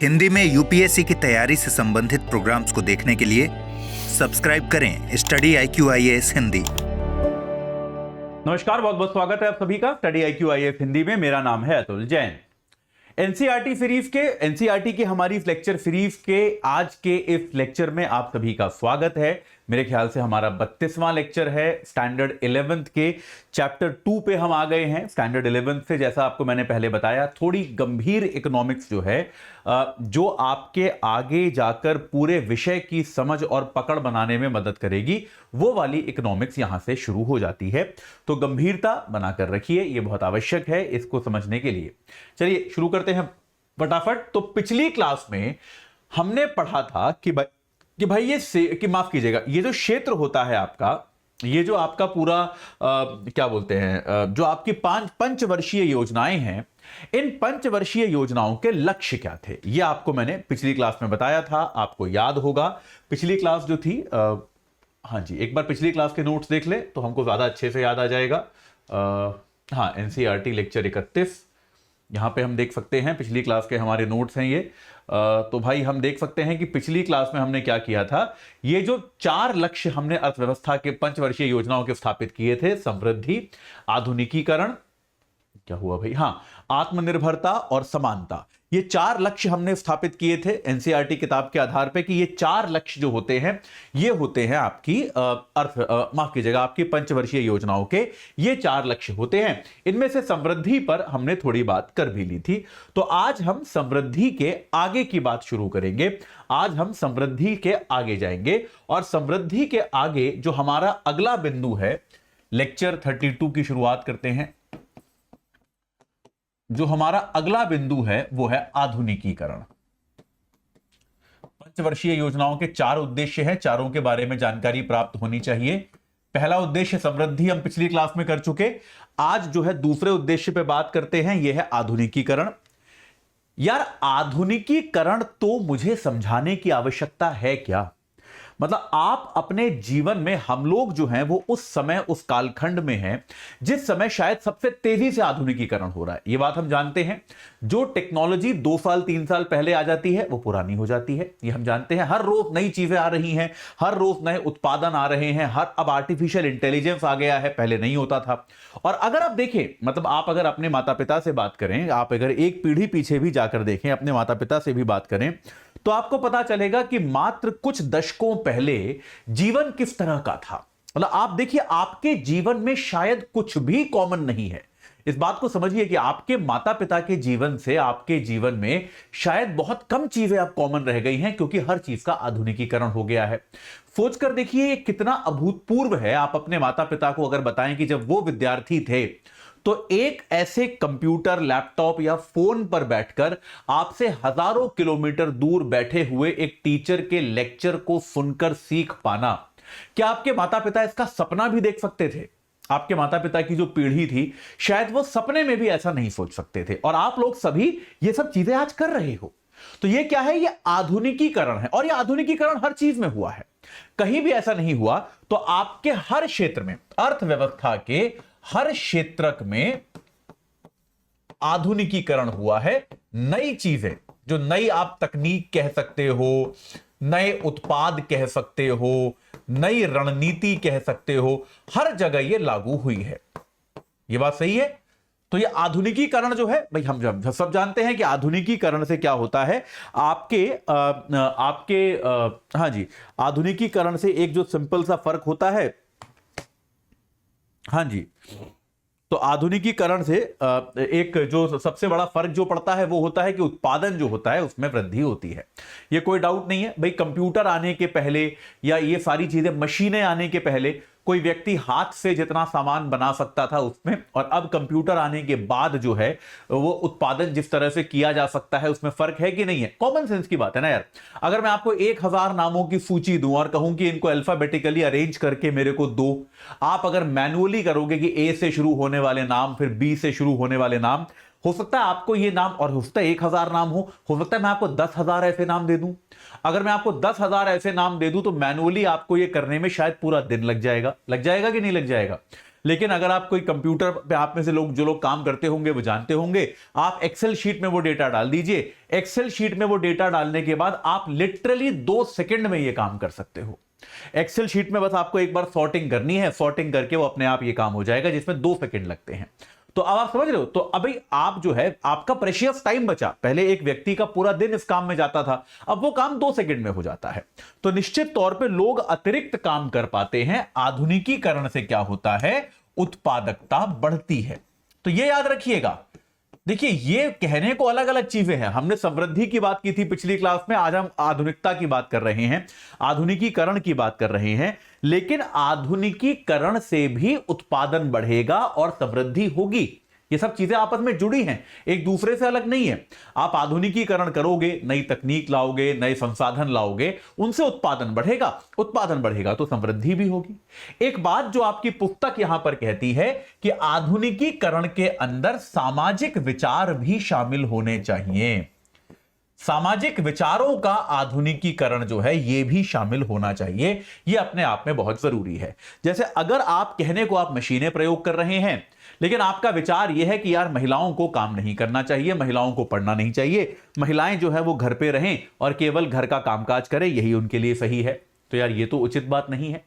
हिंदी में यूपीएससी की तैयारी से संबंधित प्रोग्राम्स को देखने के लिए सब्सक्राइब करें स्टडी IQ IAS हिंदी। नमस्कार, बहुत बहुत स्वागत है आप सभी का स्टडी IQ IAS हिंदी में। मेरा नाम है अतुल जैन। एनसीईआरटी की हमारी इस लेक्चर सीरीज के आज के इस लेक्चर में आप सभी का स्वागत है। मेरे ख्याल से हमारा 32वां लेक्चर है। स्टैंडर्ड 11th के चैप्टर 2 पे हम आ गए हैं। स्टैंडर्ड 11th से, जैसा आपको मैंने पहले बताया, थोड़ी गंभीर इकोनॉमिक्स जो है, जो आपके आगे जाकर पूरे विषय की समझ और पकड़ बनाने में मदद करेगी, वो वाली इकोनॉमिक्स यहां से शुरू हो जाती है। तो गंभीरता बनाकर रखिए, ये बहुत आवश्यक है इसको समझने के लिए। चलिए शुरू करते हैं फटाफट। तो पिछली क्लास में हमने पढ़ा था कि भाई ये माफ कीजिएगा, ये जो क्षेत्र होता है आपका, ये जो आपका पूरा क्या बोलते हैं, जो आपकी पंचवर्षीय योजनाएं हैं, इन पंचवर्षीय योजनाओं के लक्ष्य क्या थे, ये आपको मैंने पिछली क्लास में बताया था। आपको याद होगा पिछली क्लास जो थी, हाँ जी, एक बार पिछली क्लास के नोट्स देख ले तो हमको ज्यादा अच्छे से याद आ जाएगा। हाँ, एनसीईआरटी लेक्चर 31 यहां पे हम देख सकते हैं। पिछली क्लास के हमारे नोट्स हैं ये। तो भाई हम देख सकते हैं कि पिछली क्लास में हमने क्या किया था। ये जो 4 लक्ष्य हमने अर्थव्यवस्था के पंचवर्षीय योजनाओं के स्थापित किए थे, समृद्धि, आधुनिकीकरण, क्या हुआ भाई, हाँ, आत्मनिर्भरता और समानता, ये 4 लक्ष्य हमने स्थापित किए थे एनसीईआरटी किताब के आधार पे कि ये 4 लक्ष्य जो होते हैं, ये होते हैं आपकी माफ कीजिएगा, आपकी पंचवर्षीय योजनाओं के ये 4 लक्ष्य होते हैं। इनमें से समृद्धि पर हमने थोड़ी बात कर भी ली थी। तो आज हम समृद्धि के आगे की बात शुरू करेंगे। आज हम समृद्धि के आगे जाएंगे और समृद्धि के आगे जो हमारा अगला बिंदु है, लेक्चर 32 की शुरुआत करते हैं। जो हमारा अगला बिंदु है वो है आधुनिकीकरण। पंचवर्षीय योजनाओं के 4 उद्देश्य हैं, चारों के बारे में जानकारी प्राप्त होनी चाहिए। पहला उद्देश्य समृद्धि हम पिछली क्लास में कर चुके। आज जो है दूसरे उद्देश्य पे बात करते हैं, यह है आधुनिकीकरण। यार, आधुनिकीकरण तो मुझे समझाने की आवश्यकता है क्या? मतलब आप अपने जीवन में, हम लोग जो हैं वो उस समय, उस कालखंड में हैं जिस समय शायद सबसे तेजी से आधुनिकीकरण हो रहा है। ये बात हम जानते हैं। जो टेक्नोलॉजी 2 साल 3 साल पहले आ जाती है वो पुरानी हो जाती है, ये हम जानते हैं। हर रोज नई चीजें आ रही हैं, हर रोज नए उत्पादन आ रहे हैं, अब आर्टिफिशियल इंटेलिजेंस आ गया है, पहले नहीं होता था। और अगर आप देखें, मतलब आप अगर अपने माता पिता से बात करें, आप अगर एक पीढ़ी पीछे भी जाकर देखें, अपने माता पिता से भी बात करें, तो आपको पता चलेगा कि मात्र कुछ दशकों पहले जीवन किस तरह का था। मतलब आप देखिए, आपके जीवन में शायद कुछ भी कॉमन नहीं है। इस बात को समझिए कि आपके माता पिता के जीवन से आपके जीवन में शायद बहुत कम चीजें अब कॉमन रह गई हैं, क्योंकि हर चीज का आधुनिकीकरण हो गया है। सोचकर देखिए कितना अभूतपूर्व है। आप अपने माता पिता को अगर बताएं कि जब वो विद्यार्थी थे तो एक ऐसे कंप्यूटर, लैपटॉप या फोन पर बैठकर आपसे हजारों किलोमीटर दूर बैठे हुए एक टीचर के लेक्चर को सुनकर सीख पाना, क्या आपके माता पिता इसका सपना भी देख सकते थे? आपके माता पिता की जो पीढ़ी थी, शायद वो सपने में भी ऐसा नहीं सोच सकते थे। और आप लोग सभी ये सब चीजें आज कर रहे हो। तो ये क्या है? ये आधुनिकीकरण है। और ये आधुनिकीकरण हर चीज में हुआ है, कहीं भी ऐसा नहीं हुआ। तो आपके हर क्षेत्र में, अर्थव्यवस्था के हर क्षेत्र में आधुनिकीकरण हुआ है। नई चीजें, जो नई आप तकनीक कह सकते हो, नए उत्पाद कह सकते हो, नई रणनीति कह सकते हो, हर जगह ये लागू हुई है। ये बात सही है? तो ये आधुनिकीकरण जो है भाई, हम सब जानते हैं कि आधुनिकीकरण से क्या होता है। हाँ जी, आधुनिकीकरण से एक जो सिंपल सा फर्क होता है, हाँ जी, तो आधुनिकीकरण से एक जो सबसे बड़ा फर्क जो पड़ता है वो होता है कि उत्पादन जो होता है उसमें वृद्धि होती है। ये कोई डाउट नहीं है भाई। कंप्यूटर आने के पहले या ये सारी चीजें, मशीनें आने के पहले कोई व्यक्ति हाथ से जितना सामान बना सकता था उसमें, और अब कंप्यूटर आने के बाद जो है वो उत्पादन जिस तरह से किया जा सकता है, उसमें फर्क है कि नहीं है? कॉमन सेंस की बात है ना यार। अगर मैं आपको 1000 नामों की सूची दूं और कहूं कि इनको अल्फाबेटिकली अरेंज करके मेरे को दो, आप अगर मैनुअली करोगे कि ए से शुरू होने वाले नाम, फिर बी से शुरू होने वाले नाम, हो सकता है आपको ये नाम, और हो सकता है 1000 नाम हो सकता है मैं आपको 10,000 ऐसे नाम दे दूं। अगर मैं आपको 10,000 ऐसे नाम दे दूं तो मैनुअली आपको ये करने में शायद पूरा दिन लग जाएगा कि नहीं लग जाएगा? लेकिन अगर आप कोई कंप्यूटर पे, आप में से लोग जो लोग काम करते होंगे वो जानते होंगे, आप एक्सेल शीट में वो डेटा डाल दीजिए। एक्सेल शीट में वो डेटा डालने के बाद आप लिटरली 2 सेकंड में ये काम कर सकते हो। एक्सेल शीट में बस आपको एक बार सॉर्टिंग करनी है, सॉर्टिंग करके वो अपने आप ये काम हो जाएगा, जिसमें 2 सेकंड लगते हैं। तो अब आप समझ रहे हो, तो अभी आप जो है, आपका प्रेशियस टाइम बचा। पहले एक व्यक्ति का पूरा दिन इस काम में जाता था, अब वो काम 2 सेकंड में हो जाता है। तो निश्चित तौर पे लोग अतिरिक्त काम कर पाते हैं। आधुनिकीकरण से क्या होता है, उत्पादकता बढ़ती है। तो ये याद रखिएगा। देखिए, ये कहने को अलग अलग चीजें हैं। हमने समृद्धि की बात की थी पिछली क्लास में, आज हम आधुनिकता की बात कर रहे हैं, आधुनिकीकरण की बात कर रहे हैं। लेकिन आधुनिकीकरण से भी उत्पादन बढ़ेगा और समृद्धि होगी। ये सब चीजें आपस में जुड़ी हैं, एक दूसरे से अलग नहीं है। आप आधुनिकीकरण करोगे, नई तकनीक लाओगे, नए संसाधन लाओगे, उनसे उत्पादन बढ़ेगा, उत्पादन बढ़ेगा तो समृद्धि भी होगी। एक बात जो आपकी पुस्तक यहां पर कहती है कि आधुनिकीकरण के अंदर सामाजिक विचार भी शामिल होने चाहिए। सामाजिक विचारों का आधुनिकीकरण जो है ये भी शामिल होना चाहिए। ये अपने आप में बहुत जरूरी है। जैसे अगर आप कहने को आप मशीनें प्रयोग कर रहे हैं, लेकिन आपका विचार यह है कि यार महिलाओं को काम नहीं करना चाहिए, महिलाओं को पढ़ना नहीं चाहिए, महिलाएं जो है वो घर पे रहें और केवल घर का कामकाज करें, यही उनके लिए सही है, तो यार ये तो उचित बात नहीं है।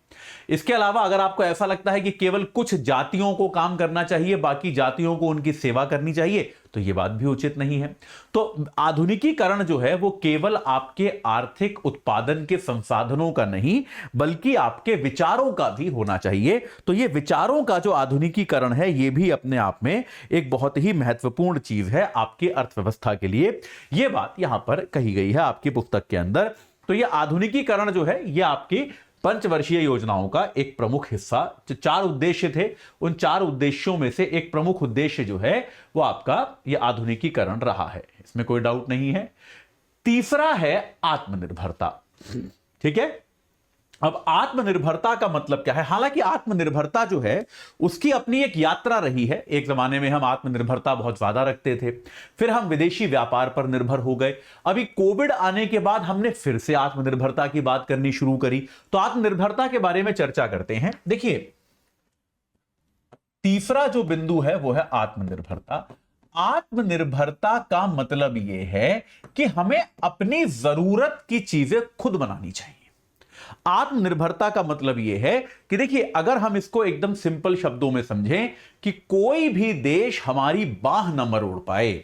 इसके अलावा अगर आपको ऐसा लगता है कि केवल कुछ जातियों को काम करना चाहिए, बाकी जातियों को उनकी सेवा करनी चाहिए, तो ये बात भी उचित नहीं है। तो आधुनिकीकरण जो है वो केवल आपके आर्थिक उत्पादन के संसाधनों का नहीं, बल्कि आपके विचारों का भी होना चाहिए। तो ये विचारों का जो आधुनिकीकरण है ये भी अपने आप में एक बहुत ही महत्वपूर्ण चीज है आपकी अर्थव्यवस्था के लिए। ये बात यहां पर कही गई है आपकी पुस्तक के अंदर। तो ये आधुनिकीकरण जो है ये आपकी पंचवर्षीय योजनाओं का एक प्रमुख हिस्सा, जो 4 उद्देश्य थे, उन 4 उद्देश्यों में से एक प्रमुख उद्देश्य जो है वो आपका ये आधुनिकीकरण रहा है, इसमें कोई डाउट नहीं है। तीसरा है आत्मनिर्भरता। ठीक है, अब आत्मनिर्भरता का मतलब क्या है? हालांकि आत्मनिर्भरता जो है उसकी अपनी एक यात्रा रही है। एक जमाने में हम आत्मनिर्भरता बहुत ज्यादा रखते थे, फिर हम विदेशी व्यापार पर निर्भर हो गए। अभी कोविड आने के बाद हमने फिर से आत्मनिर्भरता की बात करनी शुरू करी। तो आत्मनिर्भरता के बारे में चर्चा करते हैं। देखिए, तीसरा जो बिंदु है वो है आत्मनिर्भरता। आत्मनिर्भरता का मतलब यह है कि हमें अपनी जरूरत की चीजें खुद बनानी चाहिए। आत्मनिर्भरता का मतलब यह है कि देखिए, अगर हम इसको एकदम सिंपल शब्दों में समझें कि कोई भी देश हमारी बाह न मरोड़ पाए,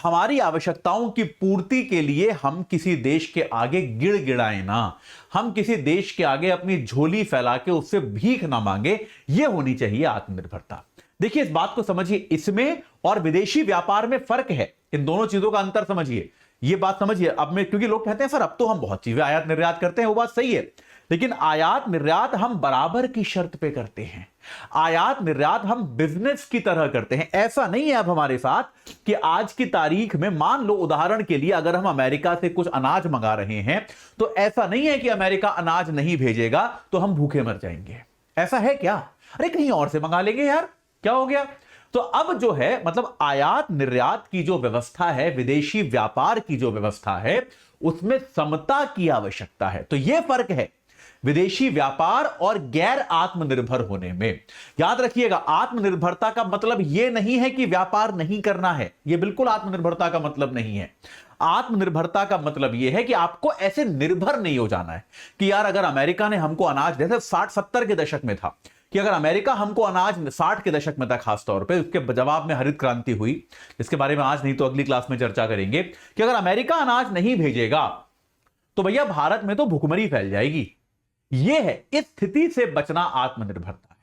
हमारी आवश्यकताओं की पूर्ति के लिए हम किसी देश के आगे गिड़गिड़ाएं ना, हम किसी देश के आगे अपनी झोली फैला के उससे भीख ना मांगे, यह होनी चाहिए आत्मनिर्भरता। देखिए, इस बात को समझिए, इसमें और विदेशी व्यापार में फर्क है। इन दोनों चीजों का अंतर समझिए, ये बात समझिए। अब मैं, क्योंकि लोग कहते हैं सर अब तो हम बहुत चीजें आयात निर्यात करते हैं, वो बात सही है, लेकिन आयात निर्यात हम बराबर की शर्त पे करते हैं। आयात निर्यात हम बिजनेस की तरह करते हैं। ऐसा नहीं है अब हमारे साथ कि आज की तारीख में, मान लो उदाहरण के लिए, अगर हम अमेरिका से कुछ अनाज मंगा रहे हैं, तो ऐसा नहीं है कि अमेरिका अनाज नहीं भेजेगा तो हम भूखे मर जाएंगे। ऐसा है क्या? अरे कहीं और से मंगा लेंगे यार, क्या हो गया? तो अब जो है, मतलब आयात निर्यात की जो व्यवस्था है, विदेशी व्यापार की जो व्यवस्था है, उसमें समता की आवश्यकता है। तो यह फर्क है विदेशी व्यापार और गैर आत्मनिर्भर होने में। याद रखिएगा, आत्मनिर्भरता का मतलब यह नहीं है कि व्यापार नहीं करना है, यह बिल्कुल आत्मनिर्भरता का मतलब नहीं है। आत्मनिर्भरता का मतलब यह है कि आपको ऐसे निर्भर नहीं हो जाना है कि यार अगर अमेरिका ने हमको अनाज, जैसे 60-70 के दशक में था कि अगर अमेरिका हमको अनाज, 60 के दशक में था खासतौर पे, उसके जवाब में हरित क्रांति हुई, जिसके बारे में आज नहीं तो अगली क्लास में चर्चा करेंगे, कि अगर अमेरिका अनाज नहीं भेजेगा तो भैया भारत में तो भुखमरी फैल जाएगी। यह है, इस स्थिति से बचना आत्मनिर्भरता है।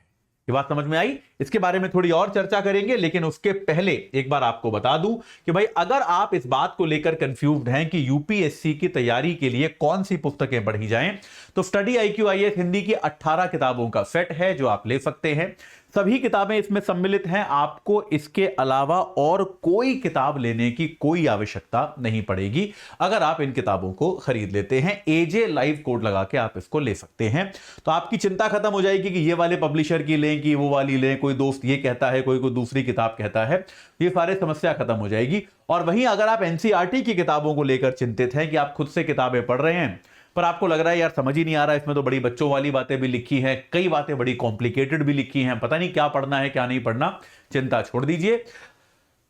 ये बात समझ में आई? इसके बारे में थोड़ी और चर्चा करेंगे, लेकिन उसके पहले एक बार आपको बता दूं कि भाई अगर आप इस बात को लेकर कंफ्यूज्ड हैं कि यूपीएससी की तैयारी के लिए कौन सी पुस्तकें पढ़ी जाएं, तो स्टडी IQ IAS हिंदी की 18 किताबों का सेट है जो आप ले सकते हैं। सभी किताबें इसमें सम्मिलित हैं, आपको इसके अलावा और कोई किताब लेने की कोई आवश्यकता नहीं पड़ेगी अगर आप इन किताबों को खरीद लेते हैं। AJ लाइव कोड लगा के आप इसको ले सकते हैं, तो आपकी चिंता खत्म हो जाएगी कि ये वाले पब्लिशर की लें कि वो वाली लें, कोई दोस्त ये कहता है, कोई दूसरी किताब कहता है, ये सारे समस्या खत्म हो जाएगी। और वहीं अगर आप NCERT की किताबों को लेकर चिंतित हैं कि आप खुद से किताबें पढ़ रहे हैं, पर आपको लग रहा है यार समझ ही नहीं आ रहा, इसमें तो बड़ी बच्चों वाली बातें भी लिखी हैं, कई बातें बड़ी कॉम्प्लिकेटेड भी लिखी हैं, पता नहीं क्या पढ़ना है क्या नहीं पढ़ना। चिंता छोड़ दीजिए,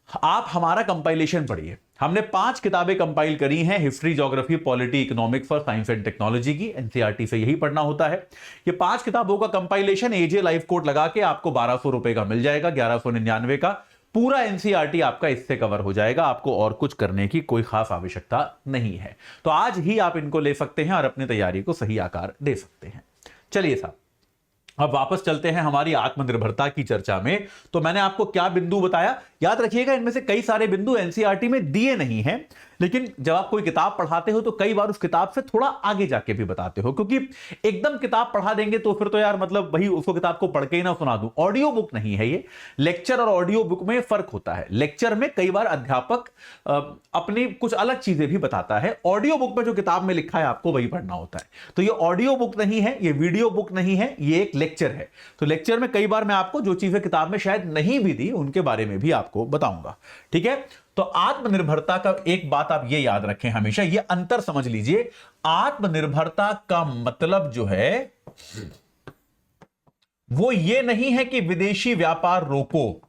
आप हमारा कंपाइलेशन पढ़िए। हमने 5 किताबें कंपाइल करी हैं, हिस्ट्री, ज्योग्राफी, पॉलिटी, इकोनॉमिक्स और साइंस एंड टेक्नोलॉजी की। एनसीईआरटी से यही पढ़ना होता है। ये 5 किताबों का कंपाइलेशन एजे लाइफ कोड लगा के आपको 1200 रुपए का मिल जाएगा, 1199 का। पूरा एनसीईआरटी आपका इससे कवर हो जाएगा, आपको और कुछ करने की कोई खास आवश्यकता नहीं है। तो आज ही आप इनको ले सकते हैं और अपनी तैयारी को सही आकार दे सकते हैं। चलिए साहब, अब वापस चलते हैं हमारी आत्मनिर्भरता की चर्चा में। तो मैंने आपको क्या बिंदु बताया, याद रखिएगा, इनमें से कई सारे बिंदु एनसीईआरटी में दिए नहीं हैं, लेकिन जब आप कोई किताब पढ़ाते हो तो कई बार उस किताब से थोड़ा आगे जाके भी बताते हो, क्योंकि एकदम किताब पढ़ा देंगे तो फिर तो यार मतलब वही उसको किताब को पढ़ के ही ना सुना दूं। ऑडियो बुक नहीं है ये, लेक्चर और ऑडियो बुक में फर्क होता है। लेक्चर में कई बार अध्यापक अपनी कुछ अलग चीजें भी बताता है, ऑडियो बुक में जो किताब में लिखा है आपको वही पढ़ना होता है। तो ये ऑडियो बुक नहीं है, ये वीडियो बुक नहीं है, ये एक लेक्चर है। तो लेक्चर में कई बार मैं आपको जो चीजें किताब में शायद नहीं भी दी उनके बारे में भी आपको बताऊंगा, ठीक है। तो आत्मनिर्भरता का एक बात आप ये याद रखें हमेशा, ये अंतर समझ लीजिए। आत्मनिर्भरता का मतलब जो है वो ये नहीं है कि विदेशी व्यापार रोको,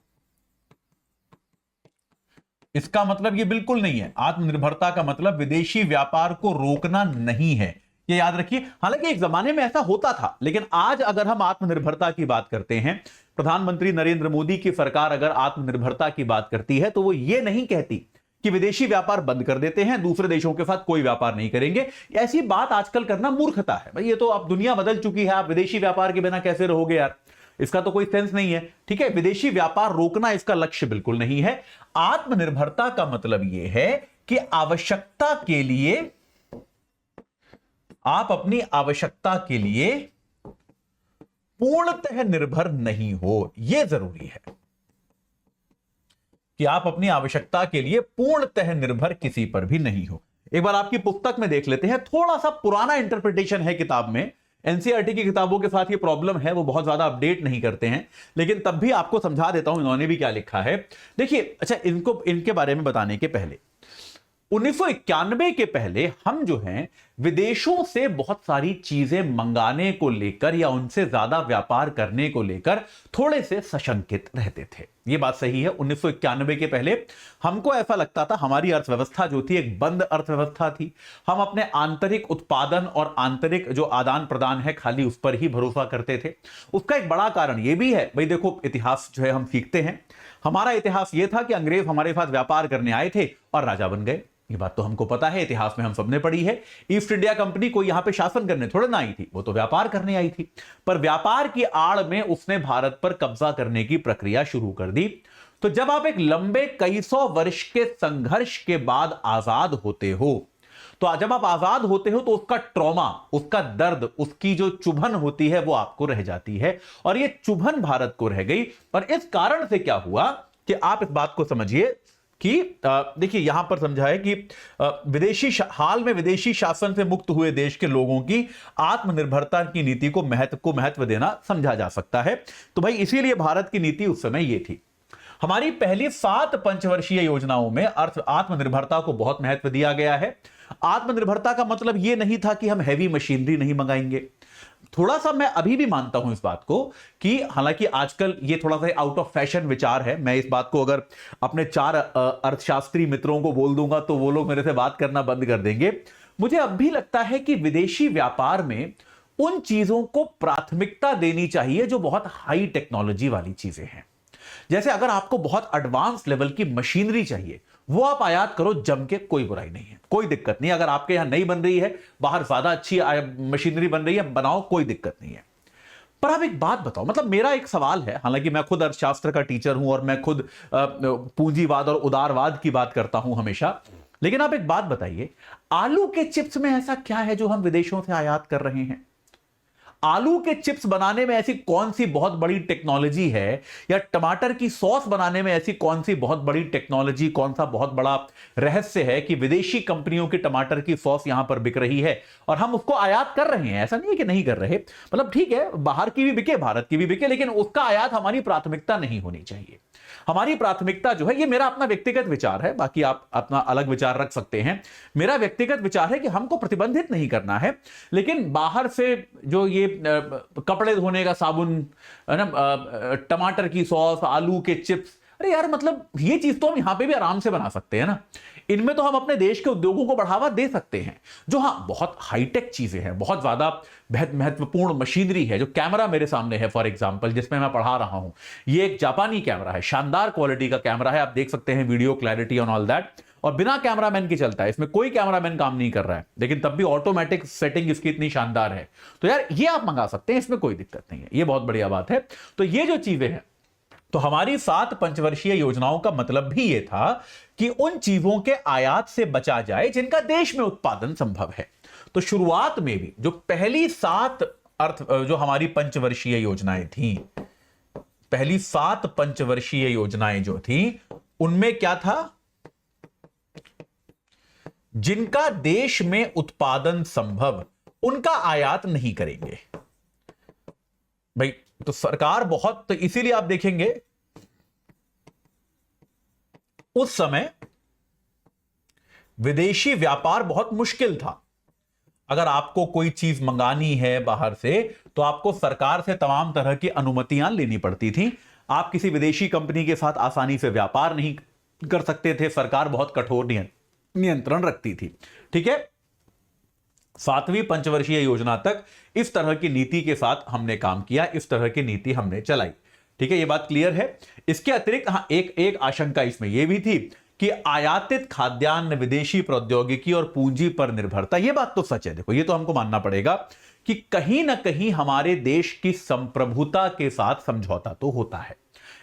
इसका मतलब ये बिल्कुल नहीं है। आत्मनिर्भरता का मतलब विदेशी व्यापार को रोकना नहीं है, ये याद रखिए। हालांकि एक जमाने में ऐसा होता था, लेकिन आज अगर हम आत्मनिर्भरता की बात करते हैं, प्रधानमंत्री नरेंद्र मोदी की सरकार अगर आत्मनिर्भरता की बात करती है तो वो ये नहीं कहती कि विदेशी व्यापार बंद कर देते हैं, दूसरे देशों के साथ कोई व्यापार नहीं करेंगे। ऐसी बात आजकल करना मूर्खता है भाई। ये तो अब दुनिया बदल चुकी है, आप विदेशी व्यापार के बिना कैसे रहोगे यार, इसका तो कोई सेंस नहीं है, ठीक है। विदेशी व्यापार रोकना इसका लक्ष्य बिल्कुल नहीं है। आत्मनिर्भरता का मतलब यह है कि आवश्यकता के लिए, आप अपनी आवश्यकता के लिए पूर्णतः निर्भर नहीं हो, यह जरूरी है कि आप अपनी आवश्यकता के लिए पूर्णतः निर्भर किसी पर भी नहीं हो। एक बार आपकी पुस्तक में देख लेते हैं, थोड़ा सा पुराना इंटरप्रिटेशन है किताब में। एनसीईआरटी की किताबों के साथ ये प्रॉब्लम है, वो बहुत ज्यादा अपडेट नहीं करते हैं, लेकिन तब भी आपको समझा देता हूं इन्होंने भी क्या लिखा है। देखिए, अच्छा, इनके बारे में बताने के पहले 1991 के पहले हम जो हैं विदेशों से बहुत सारी चीजें मंगाने को लेकर या उनसे ज्यादा व्यापार करने को लेकर थोड़े से सशंकित रहते थे। यह बात सही है। 1991 के पहले हमको ऐसा लगता था हमारी अर्थव्यवस्था जो थी एक बंद अर्थव्यवस्था थी। हम अपने आंतरिक उत्पादन और आंतरिक जो आदान प्रदान है खाली उस पर ही भरोसा करते थे। उसका एक बड़ा कारण यह भी है, भाई देखो, इतिहास जो है हम सीखते हैं। हमारा इतिहास यह था कि अंग्रेज हमारे साथ व्यापार करने आए थे और राजा बन गए। ये बात तो हमको पता है, इतिहास में हम सबने पढ़ी है। ईस्ट इंडिया कंपनी कोई यहां पे शासन करने थोड़े ना आई थी, वो तो व्यापार करने आई थी। पर व्यापार की आड़ में उसने भारत पर कब्जा करने की प्रक्रिया शुरू कर दी। तो जब आप एक लंबे कई सौ वर्ष के संघर्ष के बाद आजाद होते हो, तो जब आप आजाद होते हो तो उसका ट्रॉमा, उसका दर्द, उसकी जो चुभन होती है वो आपको रह जाती है। और ये चुभन भारत को रह गई। और इस कारण से क्या हुआ कि आप इस बात को समझिए कि देखिए, यहां पर समझा है कि हाल में विदेशी शासन से मुक्त हुए देश के लोगों की आत्मनिर्भरता की नीति को महत्व देना समझा जा सकता है। तो भाई इसीलिए भारत की नीति उस समय यह थी। हमारी पहली 7 पंचवर्षीय योजनाओं में आत्मनिर्भरता को बहुत महत्व दिया गया है। आत्मनिर्भरता का मतलब यह नहीं था कि हम हैवी मशीनरी नहीं मंगाएंगे। थोड़ा सा मैं अभी भी मानता हूं इस बात को कि हालांकि आजकल ये थोड़ा सा आउट ऑफ फैशन विचार है। मैं इस बात को अगर अपने 4 अर्थशास्त्री मित्रों को बोल दूंगा तो वो लोग मेरे से बात करना बंद कर देंगे। मुझे अब भी लगता है कि विदेशी व्यापार में उन चीजों को प्राथमिकता देनी चाहिए जो बहुत हाई टेक्नोलॉजी वाली चीजें हैं। जैसे अगर आपको बहुत एडवांस लेवल की मशीनरी चाहिए, वो आप आयात करो, जम के, कोई बुराई नहीं है, कोई दिक्कत नहीं। अगर आपके यहां नहीं बन रही है, बाहर ज्यादा अच्छी मशीनरी बन रही है, बनाओ, कोई दिक्कत नहीं है। पर आप एक बात बताओ, मतलब मेरा एक सवाल है, हालांकि मैं खुद अर्थशास्त्र का टीचर हूं और मैं खुद पूंजीवाद और उदारवाद की बात करता हूं हमेशा, लेकिन आप एक बात बताइए, आलू के चिप्स में ऐसा क्या है जो हम विदेशों से आयात कर रहे हैं? आलू के चिप्स बनाने में ऐसी कौन सी बहुत बड़ी टेक्नोलॉजी है, या टमाटर की सॉस बनाने में ऐसी कौन सी बहुत बड़ी टेक्नोलॉजी, कौन सा बहुत बड़ा रहस्य है कि विदेशी कंपनियों की टमाटर की सॉस यहां पर बिक रही है और हम उसको आयात कर रहे हैं। ऐसा नहीं है कि नहीं कर रहे, मतलब ठीक है, बाहर की भी बिके, भारत की भी बिके, लेकिन उसका आयात हमारी प्राथमिकता नहीं होनी चाहिए। हमारी प्राथमिकता जो है, ये मेरा अपना व्यक्तिगत विचार है, बाकी आप अपना अलग विचार रख सकते हैं। मेरा व्यक्तिगत विचार है कि हमको प्रतिबंधित नहीं करना है, लेकिन बाहर से जो ये कपड़े धोने का साबुन, टमाटर की सॉस, आलू के चिप्स, अरे यार मतलब ये चीज तो हम यहां पे भी आराम से बना सकते हैं ना। इनमें तो हम अपने देश के उद्योगों को बढ़ावा दे सकते हैं, जो हाँ बहुत हाईटेक चीजें हैं, बहुत ज्यादा महत्वपूर्ण मशीनरी है। जो कैमरा मेरे सामने है फॉर एग्जांपल, जिसमें मैं पढ़ा रहा हूं, ये एक जापानी कैमरा है, शानदार क्वालिटी का कैमरा है, आप देख सकते हैं, video clarity on all that, और बिना कैमरामैन के चलता है, इसमें कोई कैमरामैन काम नहीं कर रहा है, लेकिन तब भी ऑटोमेटिक सेटिंग इसकी इतनी शानदार है। तो यार ये आप मंगा सकते हैं, इसमें कोई दिक्कत नहीं है, ये बहुत बढ़िया बात है। तो ये जो चीजें हैं, तो हमारी 7 पंचवर्षीय योजनाओं का मतलब भी यह था कि उन चीजों के आयात से बचा जाए जिनका देश में उत्पादन संभव है। तो शुरुआत में भी जो पहली 7 जो हमारी पंचवर्षीय योजनाएं थी, पहली 7 पंचवर्षीय योजनाएं जो थी, उनमें क्या था, जिनका देश में उत्पादन संभव, उनका आयात नहीं करेंगे भाई। तो सरकार बहुत, तो इसीलिए आप देखेंगे उस समय विदेशी व्यापार बहुत मुश्किल था। अगर आपको कोई चीज मंगानी है बाहर से, तो आपको सरकार से तमाम तरह की अनुमतियां लेनी पड़ती थी। आप किसी विदेशी कंपनी के साथ आसानी से व्यापार नहीं कर सकते थे, सरकार बहुत कठोर नियंत्रण रखती थी। ठीक है, 7वीं पंचवर्षीय योजना तक इस तरह की नीति के साथ हमने काम किया, इस तरह की नीति हमने चलाई। ठीक है, ये बात क्लियर है। इसके अतिरिक्त हाँ, एक आशंका इसमें यह भी थी कि आयातित खाद्यान्न, विदेशी प्रौद्योगिकी और पूंजी पर निर्भरता, यह बात तो सच है। देखो, ये तो हमको मानना पड़ेगा कि कहीं ना कहीं हमारे देश की संप्रभुता के साथ समझौता तो होता है।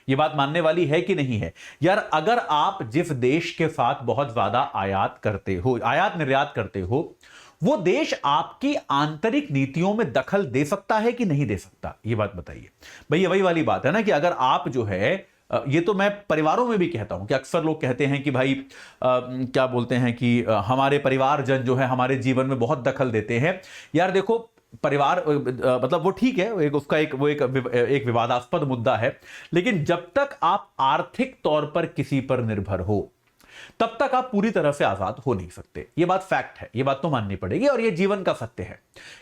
यह बात मानने वाली है कि नहीं है यार? अगर आप जिस देश के साथ बहुत ज्यादा आयात करते हो, आयात निर्यात करते हो, वो देश आपकी आंतरिक नीतियों में दखल दे सकता है कि नहीं दे सकता? ये बात बताइए भाई। ये वही वाली बात है ना कि अगर आप जो है, ये तो मैं परिवारों में भी कहता हूं कि अक्सर लोग कहते हैं कि भाई क्या बोलते हैं कि हमारे परिवारजन जो है हमारे जीवन में बहुत दखल देते हैं। यार देखो, परिवार मतलब वो ठीक है, एक विवादास्पद मुद्दा है, लेकिन जब तक आप आर्थिक तौर पर किसी पर निर्भर हो, तब तक आप पूरी तरह से आजाद हो नहीं सकते। यह बात फैक्ट है, यह बात तो माननी पड़ेगी, और यह जीवन का सत्य है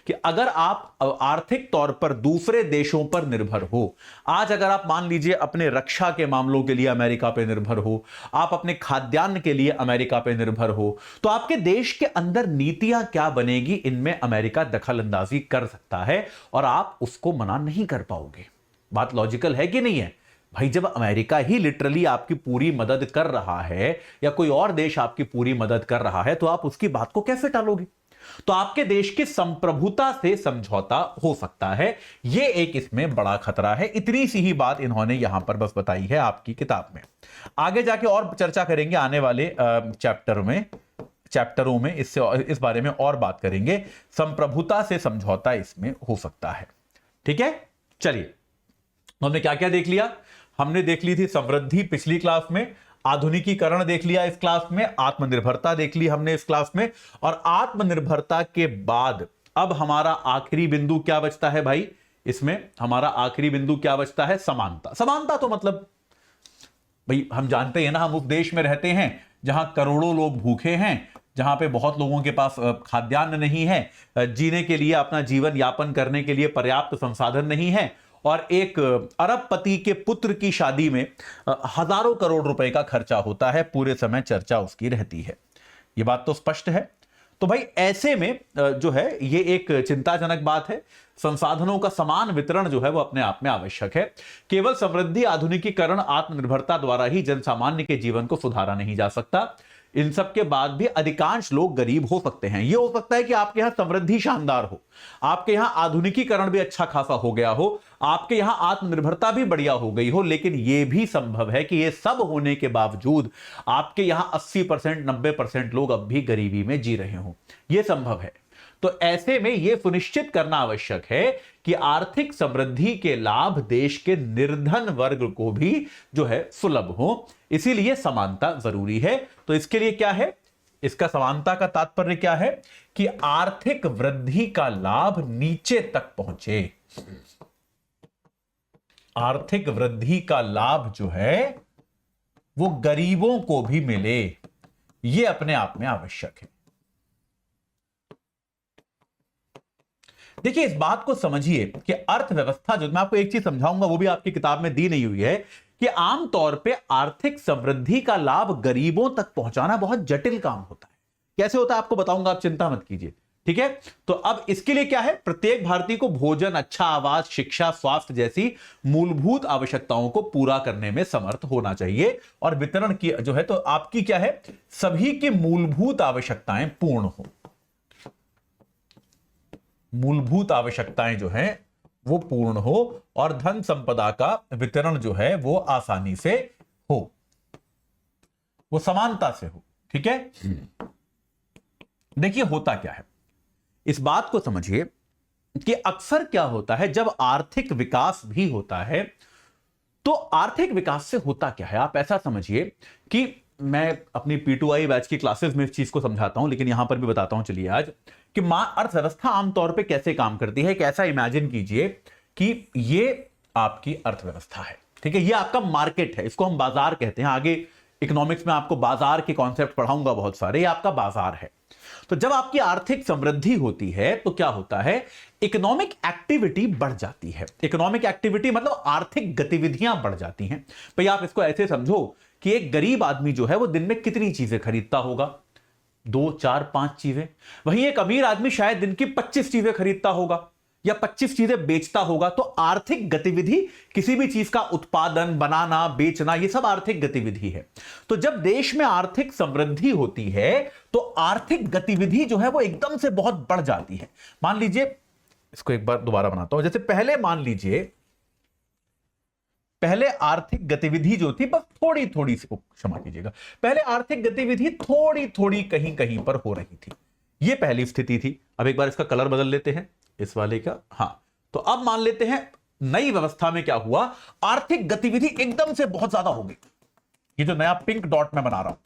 कि अगर आप आर्थिक तौर पर दूसरे देशों पर निर्भर हो, आज अगर आप मान लीजिए अपने रक्षा के मामलों के लिए अमेरिका पे निर्भर हो, आप अपने खाद्यान्न के लिए अमेरिका पे निर्भर हो, तो आपके देश के अंदर नीतियां क्या बनेगी, इनमें अमेरिका दखल अंदाजी कर सकता है और आप उसको मना नहीं कर पाओगे। बात लॉजिकल है कि नहीं है भाई? जब अमेरिका ही लिटरली आपकी पूरी मदद कर रहा है, या कोई और देश आपकी पूरी मदद कर रहा है, तो आप उसकी बात को कैसे टालोगे? तो आपके देश की संप्रभुता से समझौता हो सकता है। यह एक इसमें बड़ा खतरा है। इतनी सी ही बात इन्होंने यहां पर बस बताई है आपकी किताब में। आगे जाके और चर्चा करेंगे आने वाले चैप्टरों में, इस बारे में और बात करेंगे। संप्रभुता से समझौता इसमें हो सकता है। ठीक है, चलिए, हमने क्या क्या देख लिया? हमने देख ली थी समृद्धि पिछली क्लास में, आधुनिकीकरण देख लिया इस क्लास में, आत्मनिर्भरता देख ली हमने इस क्लास में, और आत्मनिर्भरता के बाद अब हमारा आखिरी बिंदु क्या बचता है भाई? इसमें हमारा आखिरी बिंदु क्या बचता है? समानता। समानता तो मतलब भाई हम जानते हैं ना, हम उस देश में रहते हैं जहां करोड़ों लोग भूखे हैं, जहां पे बहुत लोगों के पास खाद्यान्न नहीं है, जीने के लिए, अपना जीवन यापन करने के लिए पर्याप्त संसाधन नहीं है, और एक अरबपति के पुत्र की शादी में हजारों करोड़ रुपए का खर्चा होता है, पूरे समय चर्चा उसकी रहती है। यह बात तो स्पष्ट है। तो भाई ऐसे में जो है ये एक चिंताजनक बात है। संसाधनों का समान वितरण जो है वो अपने आप में आवश्यक है। केवल समृद्धि, आधुनिकीकरण, आत्मनिर्भरता द्वारा ही जनसामान्य के जीवन को सुधारा नहीं जा सकता। इन सब के बाद भी अधिकांश लोग गरीब हो सकते हैं। यह हो सकता है कि आपके यहां समृद्धि शानदार हो, आपके यहां आधुनिकीकरण भी अच्छा खासा हो गया हो, आपके यहां आत्मनिर्भरता भी बढ़िया हो गई हो, लेकिन यह भी संभव है कि यह सब होने के बावजूद आपके यहां 80%, 90% लोग अब भी गरीबी में जी रहे हो। यह संभव है। तो ऐसे में यह सुनिश्चित करना आवश्यक है कि आर्थिक समृद्धि के लाभ देश के निर्धन वर्ग को भी जो है सुलभ हो, इसीलिए समानता जरूरी है। तो इसके लिए क्या है, इसका समानता का तात्पर्य क्या है कि आर्थिक वृद्धि का लाभ नीचे तक पहुंचे, आर्थिक वृद्धि का लाभ जो है वो गरीबों को भी मिले, यह अपने आप में आवश्यक है। देखिए इस बात को समझिए कि अर्थव्यवस्था, जो मैं आपको एक चीज समझाऊंगा वो भी आपकी किताब में दी नहीं हुई है, कि आमतौर पे आर्थिक समृद्धि का लाभ गरीबों तक पहुंचाना बहुत जटिल काम होता है। कैसे होता है आपको बताऊंगा, आप चिंता मत कीजिए, ठीक है। तो अब इसके लिए क्या है, प्रत्येक भारतीय को भोजन, अच्छा आवास, शिक्षा, स्वास्थ्य जैसी मूलभूत आवश्यकताओं को पूरा करने में समर्थ होना चाहिए, और वितरण की जो है तो आपकी क्या है, सभी की मूलभूत आवश्यकताएं पूर्ण हो, मूलभूत आवश्यकताएं जो है वो पूर्ण हो, और धन संपदा का वितरण जो है वो आसानी से हो, वो समानता से हो, ठीक है। देखिए होता क्या है, इस बात को समझिए कि अक्सर क्या होता है, जब आर्थिक विकास भी होता है तो आर्थिक विकास से होता क्या है, आप ऐसा समझिए कि मैं अपनी P2I बैच की क्लासेस में इस चीज को समझाता हूं, लेकिन यहां पर भी बताता हूं चलिए आज, कि अर्थव्यवस्था आमतौर पे कैसे काम करती है। कैसा इमेजिन कीजिए कि ये आपकी अर्थव्यवस्था है, ठीक है, ये आपका मार्केट है, इसको हम बाजार कहते हैं। आगे इकोनॉमिक्स में आपको बाजार के कॉन्सेप्ट पढ़ाऊंगा बहुत सारे, ये आपका बाजार है। तो जब आपकी आर्थिक समृद्धि होती है तो क्या होता है, इकोनॉमिक एक्टिविटी बढ़ जाती है। इकोनॉमिक एक्टिविटी मतलब आर्थिक गतिविधियां बढ़ जाती हैं। भाई आप इसको ऐसे समझो कि एक गरीब आदमी जो है वो दिन में कितनी चीजें खरीदता होगा, 2, 4, 5 चीजें। वहीं एक अमीर आदमी शायद दिन की 25 चीजें खरीदता होगा या 25 चीजें बेचता होगा। तो आर्थिक गतिविधि, किसी भी चीज का उत्पादन, बनाना, बेचना, ये सब आर्थिक गतिविधि है। तो जब देश में आर्थिक समृद्धि होती है तो आर्थिक गतिविधि जो है वो एकदम से बहुत बढ़ जाती है। मान लीजिए, इसको एक बार दोबारा बनाता हूं, जैसे पहले मान लीजिए, पहले आर्थिक गतिविधि जो थी बस थोड़ी थोड़ी सी, क्षमा कीजिएगा, पहले आर्थिक गतिविधि थोड़ी थोड़ी कहीं कहीं पर हो रही थी, ये पहली स्थिति थी। अब एक बार इसका कलर बदल लेते हैं, इस वाले का, हां। तो अब मान लेते हैं नई व्यवस्था में क्या हुआ, आर्थिक गतिविधि एकदम से बहुत ज्यादा हो गई। ये जो नया पिंक डॉट मैं बना रहा हूं,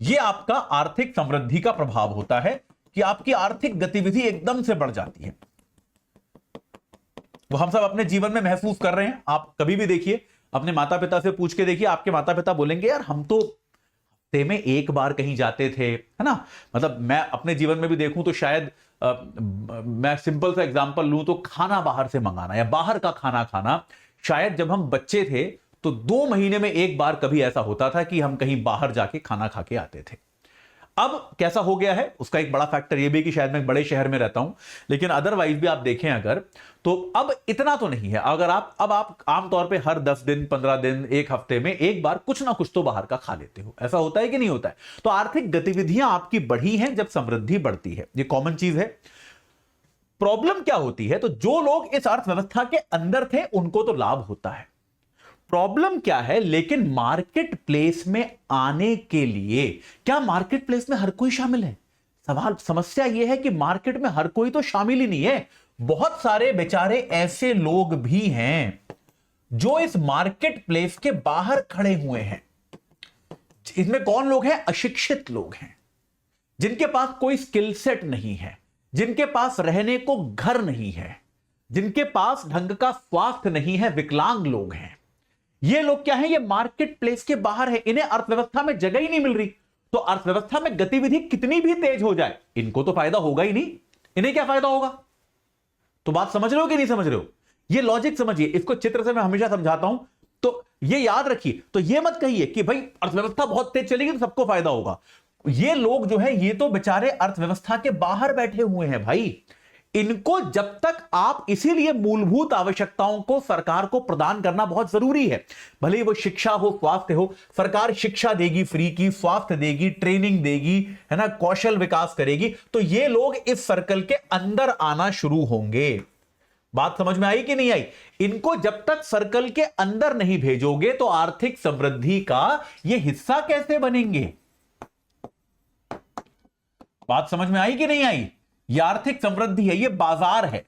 ये आपका आर्थिक समृद्धि का प्रभाव होता है कि आपकी आर्थिक गतिविधि एकदम से बढ़ जाती है। वो हम सब अपने जीवन में महसूस कर रहे हैं। आप कभी भी देखिए, अपने माता पिता से पूछ के देखिए, आपके माता पिता बोलेंगे यार हम तो हफ्ते में एक बार कहीं जाते थे, है ना। मतलब मैं अपने जीवन में भी देखूं तो शायद मैं सिंपल सा एग्जांपल लूं तो खाना बाहर से मंगाना या बाहर का खाना खाना, शायद जब हम बच्चे थे तो 2 महीने में एक बार कभी ऐसा होता था कि हम कहीं बाहर जाके खाना खा के आते थे। अब कैसा हो गया है, उसका एक बड़ा फैक्टर यह भी कि शायद मैं एक बड़े शहर में रहता हूं, लेकिन अदरवाइज भी आप देखें अगर, तो अब इतना तो नहीं है। अगर आप आमतौर पे हर 10 दिन, 15 दिन, एक हफ्ते में एक बार कुछ ना कुछ तो बाहर का खा लेते हो। ऐसा होता है कि नहीं होता है। तो आर्थिक गतिविधियां आपकी बढ़ी हैं जब समृद्धि बढ़ती है, ये कॉमन चीज है। प्रॉब्लम क्या होती है, तो जो लोग इस अर्थव्यवस्था के अंदर थे उनको तो लाभ होता है। प्रॉब्लम क्या है, लेकिन मार्केट प्लेस में आने के लिए, क्या मार्केट प्लेस में हर कोई शामिल है? समस्या यह है कि मार्केट में हर कोई तो शामिल ही नहीं है। बहुत सारे बेचारे ऐसे लोग भी हैं जो इस मार्केट प्लेस के बाहर खड़े हुए हैं। इसमें कौन लोग हैं? अशिक्षित लोग हैं, जिनके पास कोई स्किल सेट नहीं है, जिनके पास रहने को घर नहीं है, जिनके पास ढंग का स्वास्थ्य नहीं है, विकलांग लोग हैं। ये लोग क्या है, ये मार्केट प्लेस के बाहर है, इन्हें अर्थव्यवस्था में जगह ही नहीं मिल रही। तो अर्थव्यवस्था में गतिविधि कितनी भी तेज हो जाए, इनको तो फायदा होगा ही नहीं। इन्हें क्या फायदा होगा? तो बात समझ रहे हो कि नहीं समझ रहे हो? ये लॉजिक समझिए, इसको चित्र से मैं हमेशा समझाता हूं, तो ये याद रखिए। तो ये मत कहिए कि भाई अर्थव्यवस्था बहुत तेज चलेगी तो सबको फायदा होगा। ये लोग जो है, ये तो बेचारे अर्थव्यवस्था के बाहर बैठे हुए हैं भाई। इनको जब तक आप, इसीलिए मूलभूत आवश्यकताओं को सरकार को प्रदान करना बहुत जरूरी है। भले ही वो शिक्षा हो, स्वास्थ्य हो, सरकार शिक्षा देगी फ्री की, स्वास्थ्य देगी, ट्रेनिंग देगी, है ना, कौशल विकास करेगी, तो ये लोग इस सर्कल के अंदर आना शुरू होंगे। बात समझ में आई कि नहीं आई? इनको जब तक सर्कल के अंदर नहीं भेजोगे तो आर्थिक समृद्धि का ये हिस्सा कैसे बनेंगे? बात समझ में आई कि नहीं आई? ये आर्थिक समृद्धि है, ये बाजार है।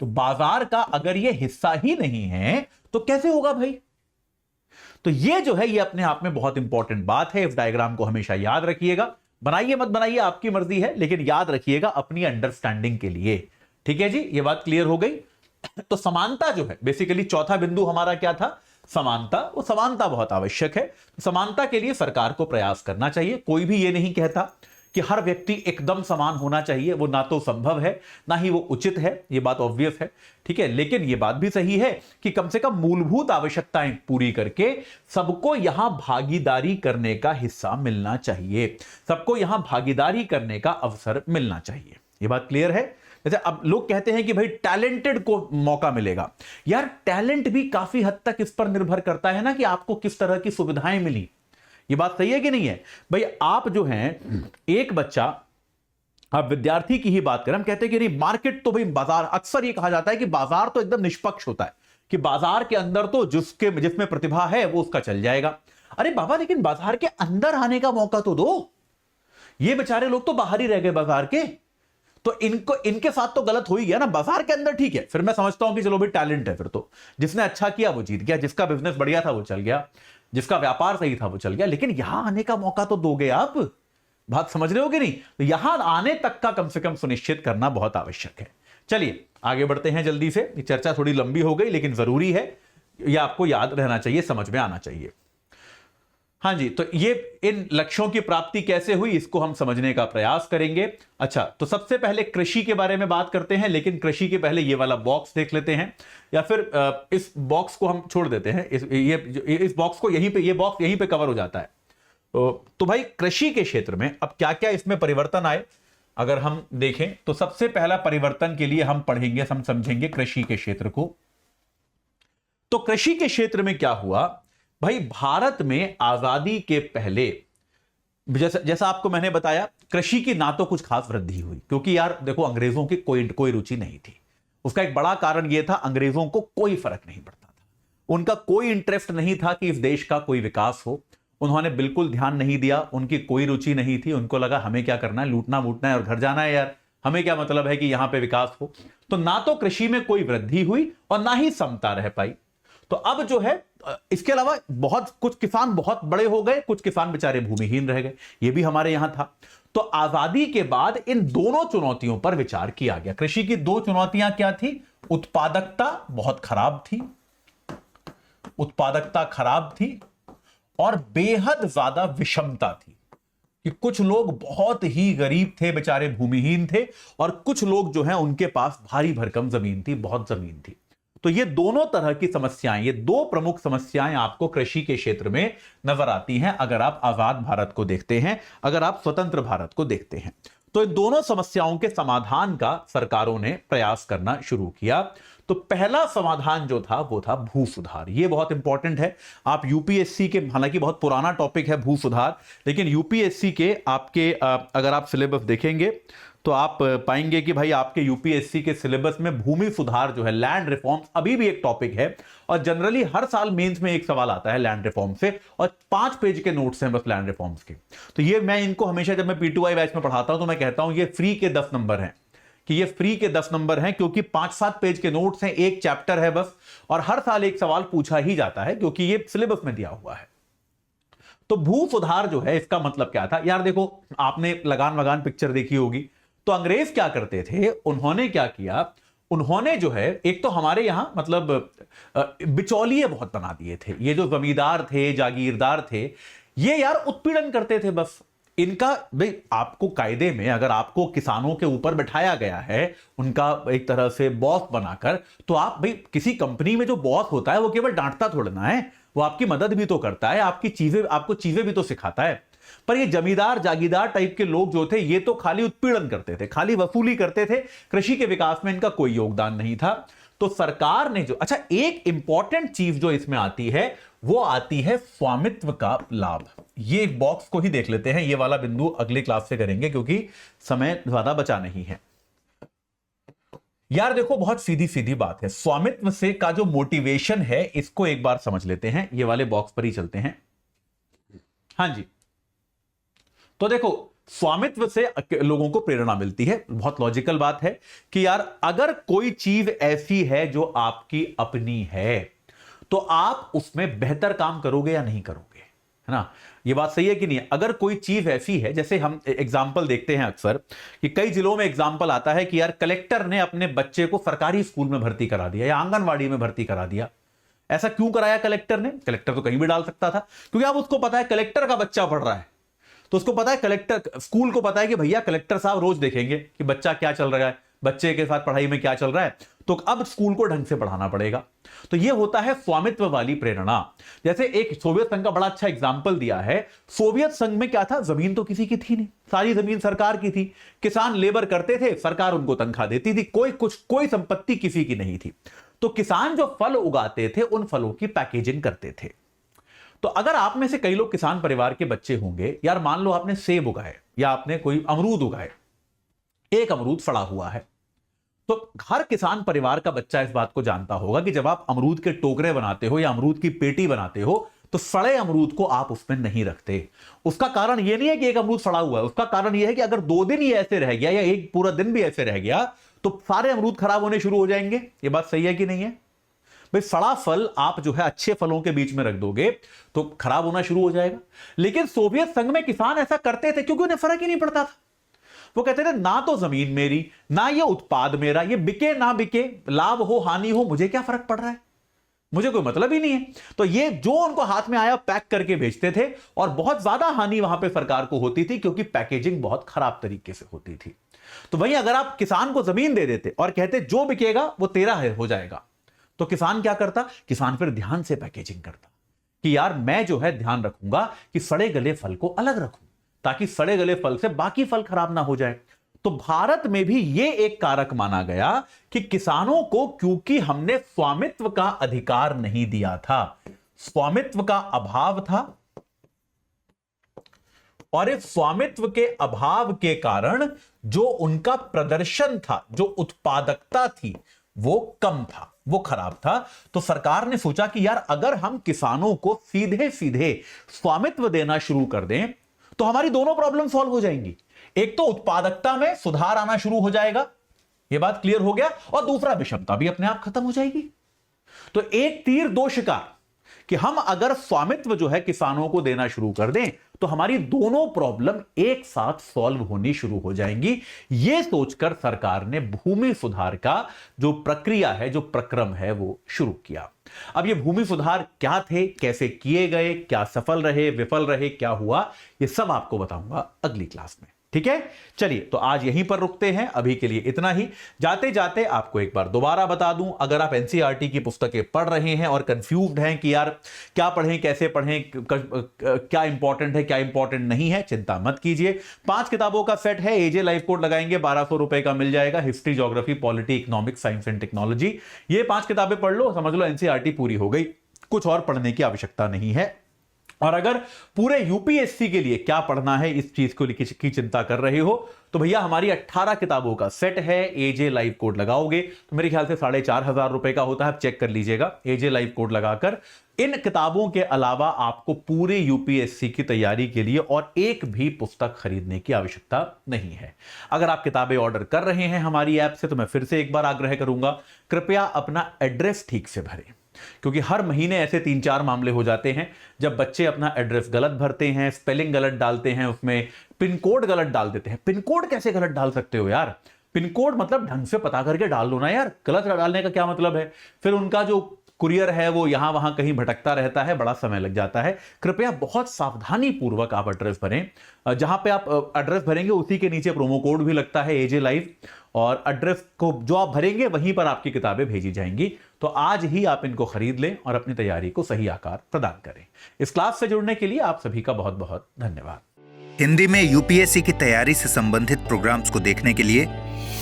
तो बाजार का अगर ये हिस्सा ही नहीं है तो कैसे होगा भाई? तो ये जो है ये अपने आप में बहुत इंपॉर्टेंट बात है। इस डायग्राम को हमेशा याद रखिएगा, बनाइए मत बनाइए आपकी मर्जी है, लेकिन याद रखिएगा अपनी अंडरस्टैंडिंग के लिए। ठीक है जी, ये बात क्लियर हो गई। तो समानता जो है, बेसिकली चौथा बिंदु हमारा क्या था? समानता। वो समानता बहुत आवश्यक है। समानता के लिए सरकार को प्रयास करना चाहिए। कोई भी ये नहीं कहता कि हर व्यक्ति एकदम समान होना चाहिए, वो ना तो संभव है ना ही वो उचित है, ये बात ऑब्वियस है। ठीक है, लेकिन ये बात भी सही है कि कम से कम मूलभूत आवश्यकताएं पूरी करके सबको यहां भागीदारी करने का हिस्सा मिलना चाहिए, सबको यहां भागीदारी करने का अवसर मिलना चाहिए। ये बात क्लियर है? जैसे अब लोग कहते हैं कि भाई टैलेंटेड को मौका मिलेगा। यार टैलेंट भी काफी हद तक इस पर निर्भर करता है ना कि आपको किस तरह की सुविधाएं मिली। ये बात सही है कि नहीं है भाई? आप जो हैं, एक बच्चा, आप विद्यार्थी की ही बात करें, हम कहते हैं कि नहीं मार्केट तो भाई बाजार, अक्सर ये कहा जाता है कि बाजार तो एकदम निष्पक्ष होता है, कि बाजार के अंदर तो जिसमें प्रतिभा है वो उसका चल जाएगा। अरे बाबा, लेकिन बाजार के अंदर आने का मौका तो दो। ये बेचारे लोग तो बाहर ही रह गए बाजार के, तो इनके साथ तो गलत हो ही गया ना। बाजार के अंदर ठीक है, फिर मैं समझता हूं कि चलो भाई टैलेंट है, फिर तो जिसने अच्छा किया वो जीत गया, जिसका बिजनेस बढ़िया था वो चल गया, जिसका व्यापार सही था वो चल गया। लेकिन यहां आने का मौका तो दोगे आप। बात समझ रहे हो कि नहीं? तो यहां आने तक का कम से कम सुनिश्चित करना बहुत आवश्यक है। चलिए आगे बढ़ते हैं जल्दी से। ये चर्चा थोड़ी लंबी हो गई लेकिन जरूरी है, यह आपको याद रहना चाहिए, समझ में आना चाहिए। हाँ जी, तो ये इन लक्ष्यों की प्राप्ति कैसे हुई इसको हम समझने का प्रयास करेंगे। अच्छा, तो सबसे पहले कृषि के बारे में बात करते हैं, लेकिन कृषि के पहले ये वाला बॉक्स देख लेते हैं, या फिर इस बॉक्स को हम छोड़ देते हैं। इस बॉक्स को यहीं पे, ये बॉक्स यहीं पे कवर हो जाता है। तो भाई कृषि के क्षेत्र में अब क्या क्या इसमें परिवर्तन आए अगर हम देखें, तो सबसे पहला परिवर्तन के लिए हम पढ़ेंगे, हम समझेंगे कृषि के क्षेत्र को। तो कृषि के क्षेत्र में क्या हुआ भाई? भारत में आजादी के पहले जैसा आपको मैंने बताया, कृषि की ना तो कुछ खास वृद्धि हुई, क्योंकि यार देखो अंग्रेजों की कोई रुचि नहीं थी। उसका एक बड़ा कारण यह था, अंग्रेजों को कोई फर्क नहीं पड़ता था, उनका कोई इंटरेस्ट नहीं था कि इस देश का कोई विकास हो। उन्होंने बिल्कुल ध्यान नहीं दिया, उनकी कोई रुचि नहीं थी। उनको लगा हमें क्या करना है, लूटना वूटना है और घर जाना है यार, हमें क्या मतलब है कि यहां पे विकास हो। तो ना तो कृषि में कोई वृद्धि हुई और ना ही समता रह पाई। तो अब जो है, इसके अलावा बहुत कुछ किसान बहुत बड़े हो गए, कुछ किसान बेचारे भूमिहीन रह गए, ये भी हमारे यहां था। तो आजादी के बाद इन दोनों चुनौतियों पर विचार किया गया। कृषि की दो चुनौतियां क्या थी? उत्पादकता बहुत खराब थी, उत्पादकता खराब थी, और बेहद ज्यादा विषमता थी कि कुछ लोग बहुत ही गरीब थे, बेचारे भूमिहीन थे, और कुछ लोग जो हैं उनके पास भारी भरकम जमीन थी, बहुत जमीन थी। तो ये दोनों तरह की समस्याएं, ये दो प्रमुख समस्याएं आपको कृषि के क्षेत्र में नजर आती हैं अगर आप आजाद भारत को देखते हैं, अगर आप स्वतंत्र भारत को देखते हैं। तो इन दोनों समस्याओं के समाधान का सरकारों ने प्रयास करना शुरू किया। तो पहला समाधान जो था वो था भू सुधार। ये बहुत इंपॉर्टेंट है। आप यूपीएससी के, हालांकि बहुत पुराना टॉपिक है भू सुधार, लेकिन यूपीएससी के आपके अगर आप सिलेबस देखेंगे तो आप पाएंगे कि भाई आपके यूपीएससी के सिलेबस में भूमि सुधार जो है, लैंड रिफॉर्म्स, अभी भी एक टॉपिक है। और जनरली हर साल मेंस में एक सवाल आता है लैंड रिफॉर्म से, और 5 पेज के नोट्स हैं बस लैंड रिफॉर्म्स के। तो ये मैं इनको हमेशा जब मैं P2I बैच में पढ़ाता हूं तो मैं कहता हूं ये फ्री के 10 नंबर हैं, कि ये फ्री के 10 नंबर हैं, क्योंकि 5-7 पेज के नोट्स हैं, एक चैप्टर है बस, और हर साल एक सवाल पूछा ही जाता है क्योंकि ये सिलेबस में दिया हुआ है। तो भू सुधार जो है, इसका मतलब क्या था यार? देखो आपने लगान वगान पिक्चर देखी होगी। तो अंग्रेज क्या करते थे, उन्होंने क्या किया, उन्होंने जो है एक तो हमारे यहां मतलब बिचौलिए बहुत बना दिए थे। ये जो जमींदार थे, जागीरदार थे, ये यार उत्पीड़न करते थे बस। इनका भाई आपको कायदे में अगर आपको किसानों के ऊपर बिठाया गया है उनका एक तरह से बॉस बनाकर, तो आप भाई किसी कंपनी में जो बॉस होता है वो केवल डांटता थोड़ा ना है, वो आपकी मदद भी तो करता है, आपको चीजें भी तो सिखाता है। पर ये जमींदार जागीरदार टाइप के लोग जो थे, ये तो खाली उत्पीड़न करते थे, खाली वसूली करते थे, कृषि के विकास में इनका कोई योगदान नहीं था। तो सरकार ने जो, अच्छा एक इंपॉर्टेंट चीज जो इसमें आती है वो आती है स्वामित्व का लाभ। ये बॉक्स को ही देख लेते हैं, ये वाला बिंदु अगली क्लास से करेंगे क्योंकि समय ज्यादा बचा नहीं है। यार देखो बहुत सीधी सीधी बात है, स्वामित्व से का जो मोटिवेशन है इसको एक बार समझ लेते हैं। ये वाले बॉक्स पर ही चलते हैं। हां जी, तो देखो स्वामित्व से लोगों को प्रेरणा मिलती है। बहुत लॉजिकल बात है कि यार अगर कोई चीज ऐसी है जो आपकी अपनी है तो आप उसमें बेहतर काम करोगे या नहीं करोगे, है ना? ये बात सही है कि नहीं? अगर कोई चीज ऐसी है, जैसे हम एग्जाम्पल देखते हैं अक्सर कि कई जिलों में एग्जाम्पल आता है कि यार कलेक्टर ने अपने बच्चे को सरकारी स्कूल में भर्ती करा दिया या आंगनवाड़ी में भर्ती करा दिया। ऐसा क्यों कराया कलेक्टर ने? कलेक्टर तो कहीं भी डाल सकता था, क्योंकि अब उसको पता है कलेक्टर का बच्चा पढ़ रहा है, तो उसको पता है कलेक्टर, स्कूल को पता है कि भैया कलेक्टर साहब रोज देखेंगे कि बच्चा क्या चल रहा है, बच्चे के साथ पढ़ाई में क्या चल रहा है, तो अब स्कूल को ढंग से पढ़ाना पड़ेगा। तो यह होता है स्वामित्व वाली प्रेरणा। जैसे एक सोवियत संघ का बड़ा अच्छा एग्जाम्पल दिया है। सोवियत संघ में क्या था, जमीन तो किसी की थी नहीं, सारी जमीन सरकार की थी, किसान लेबर करते थे, सरकार उनको तनख्वाह देती थी, कोई संपत्ति किसी की नहीं थी। तो किसान जो फल उगाते थे उन फलों की पैकेजिंग करते थे। तो अगर आप में से कई लोग किसान परिवार के बच्चे होंगे, यार मान लो आपने सेब उगाए या आपने कोई अमरूद उगाए, एक अमरूद फड़ा हुआ है, तो हर किसान परिवार का बच्चा इस बात को जानता होगा कि जब आप अमरूद के टोकरे बनाते हो या अमरूद की पेटी बनाते हो तो सड़े अमरूद को आप उसमें नहीं रखते। उसका कारण यह नहीं है कि एक अमरूद सड़ा हुआ है, उसका कारण यह है कि अगर 2 दिन ही ऐसे रह गया या एक पूरा दिन भी ऐसे रह गया तो सारे अमरूद खराब होने शुरू हो जाएंगे। यह बात सही है कि नहीं है भाई? सड़ा फल आप जो है अच्छे फलों के बीच में रख दोगे तो खराब होना शुरू हो जाएगा। लेकिन सोवियत संघ में किसान ऐसा करते थे क्योंकि उन्हें फर्क ही नहीं पड़ता था। वो कहते थे ना तो जमीन मेरी, ना ये उत्पाद मेरा, ये बिके ना बिके, लाभ हो हानि हो, मुझे क्या फर्क पड़ रहा है, मुझे कोई मतलब ही नहीं है। तो ये जो उनको हाथ में आया पैक करके बेचते थे, और बहुत ज्यादा हानि वहां पे सरकार को होती थी क्योंकि पैकेजिंग बहुत खराब तरीके से होती थी। तो वहीं अगर आप किसान को जमीन दे देते और कहते जो बिकेगा वो तेरा है हो जाएगा, तो किसान क्या करता? किसान फिर ध्यान से पैकेजिंग करता कि यार मैं जो है ध्यान रखूंगा कि सड़े गले फल को अलग रखूं ताकि सड़े गले फल से बाकी फल खराब ना हो जाए। तो भारत में भी यह एक कारक माना गया कि किसानों को, क्योंकि हमने स्वामित्व का अधिकार नहीं दिया था, स्वामित्व का अभाव था, और इस स्वामित्व के अभाव के कारण जो उनका प्रदर्शन था, जो उत्पादकता थी, वो कम था, वो खराब था। तो सरकार ने सोचा कि यार अगर हम किसानों को सीधे सीधे स्वामित्व देना शुरू कर दें तो हमारी दोनों प्रॉब्लम सॉल्व हो जाएंगी। एक तो उत्पादकता में सुधार आना शुरू हो जाएगा, यह बात क्लियर हो गया, और दूसरा विषमता भी अपने आप खत्म हो जाएगी। तो एक तीर दो शिकार कि हम अगर स्वामित्व जो है किसानों को देना शुरू कर दें तो हमारी दोनों प्रॉब्लम एक साथ सॉल्व होनी शुरू हो जाएंगी। यह सोचकर सरकार ने भूमि सुधार का जो प्रक्रिया है, जो प्रक्रम है, वो शुरू किया। अब ये भूमि सुधार क्या थे, कैसे किए गए, क्या सफल रहे, विफल रहे, क्या हुआ, ये सब आपको बताऊंगा अगली क्लास में। ठीक है, चलिए तो आज यहीं पर रुकते हैं, अभी के लिए इतना ही। जाते जाते आपको एक बार दोबारा बता दूं, अगर आप एनसीईआरटी की पुस्तकें पढ़ रहे हैं और कंफ्यूज्ड हैं कि यार क्या पढ़ें, कैसे पढ़ें, क्या इंपॉर्टेंट है, क्या इंपॉर्टेंट नहीं है, चिंता मत कीजिए। 5 किताबों का सेट है, एजे लाइफ कोड लगाएंगे 1200 रुपए का मिल जाएगा। History, geography, polity, economics, science and technology, ये 5 किताबें पढ़ लो, समझ लो एनसीईआरटी पूरी हो गई, कुछ और पढ़ने की आवश्यकता नहीं है। और अगर पूरे यूपीएससी के लिए क्या पढ़ना है इस चीज को की चिंता कर रहे हो तो भैया हमारी 18 किताबों का सेट है। एजे लाइव कोड लगाओगे तो मेरे ख्याल से 4500 रुपए का होता है, आप चेक कर लीजिएगा। एजे लाइव कोड लगाकर इन किताबों के अलावा आपको पूरे यूपीएससी की तैयारी के लिए और एक भी पुस्तक खरीदने की आवश्यकता नहीं है। अगर आप किताबें ऑर्डर कर रहे हैं हमारी ऐप से तो मैं फिर से एक बार आग्रह करूंगा, कृपया अपना एड्रेस ठीक से भरें, क्योंकि हर महीने ऐसे 3-4 मामले हो जाते हैं जब बच्चे अपना एड्रेस गलत भरते हैं, स्पेलिंग गलत डालते हैं, उसमें पिन कोड गलत डाल देते हैं। पिन कोड कैसे गलत डाल सकते हो यार? पिन कोड मतलब ढंग से पता करके डाल लो ना यार, गलत डालने का क्या मतलब है? फिर उनका जो कुरियर है वो यहां वहां कहीं भटकता रहता है, बड़ा समय लग जाता है। कृपया बहुत सावधानी पूर्वक आप एड्रेस भरें। जहां पे आप एड्रेस भरेंगे उसी के नीचे प्रोमो कोड भी लगता है एजे लाइव, और एड्रेस को जो आप भरेंगे वहीं पर आपकी किताबें भेजी जाएंगी। तो आज ही आप इनको खरीद लें और अपनी तैयारी को सही आकार प्रदान करें। इस क्लास से जुड़ने के लिए आप सभी का बहुत बहुत धन्यवाद। हिंदी में यूपीएससी की तैयारी से संबंधित प्रोग्राम्स को देखने के लिए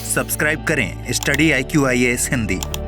सब्सक्राइब करें स्टडी IQ IAS हिंदी।